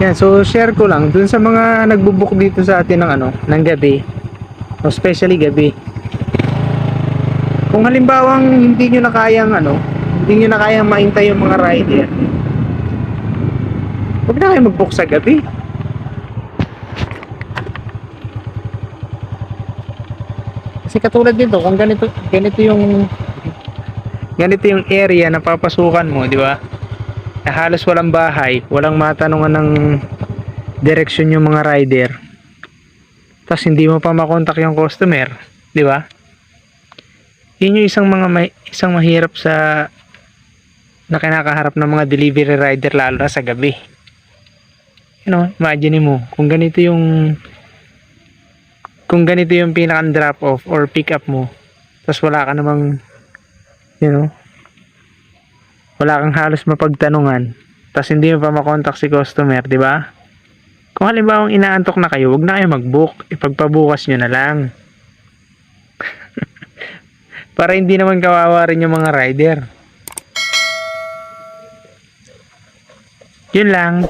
Yan, so share ko lang dun sa mga nagbo-book dito sa atin ng ng gabi, especially gabi. Kung halimbawang hindi nyo na kayang hindi nyo na kayang maintay yung mga rider, huwag na kayo mag-book sa gabi. Kasi katulad nito, kung ganito yung area na papasukan mo, di ba? Na halos walang bahay, walang matanungan ng direksyon yung mga rider. Tapos hindi mo pa makontak yung customer, di ba? Yun yung isang mahirap na kinakaharap ng mga delivery rider lalo na sa gabi. Imagine mo kung ganito yung pinakang drop off or pick up mo. Tapos wala ka namang wala kang halos mapagtanungan. Tapos hindi mo pa makontak si customer, di ba? Kung halimbawa inaantok na kayo, wag na kayo mag-book. Ipagpabukas nyo na lang. Para hindi naman kawawa rin yung mga rider. Yun lang.